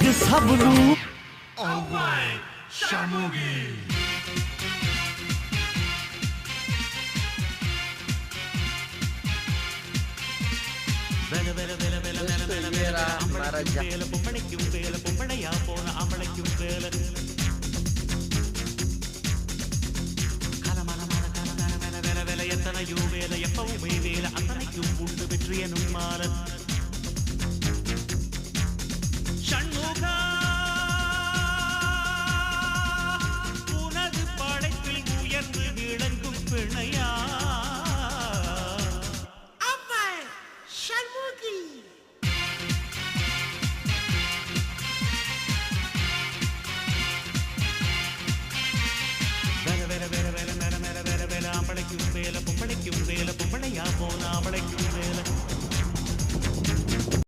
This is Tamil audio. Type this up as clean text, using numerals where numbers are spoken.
எனக்கு சபலு Shamugi. பொம்பளைக்கும் வேலை பொம்பளையா போன ஆம்பளைக்கும் வேலை கலமல வேலை எத்தனையோ வேலை எப்பவுமே வேலை அத்தனைக்கும் உண்டு வெற்றி எனும் மாறன்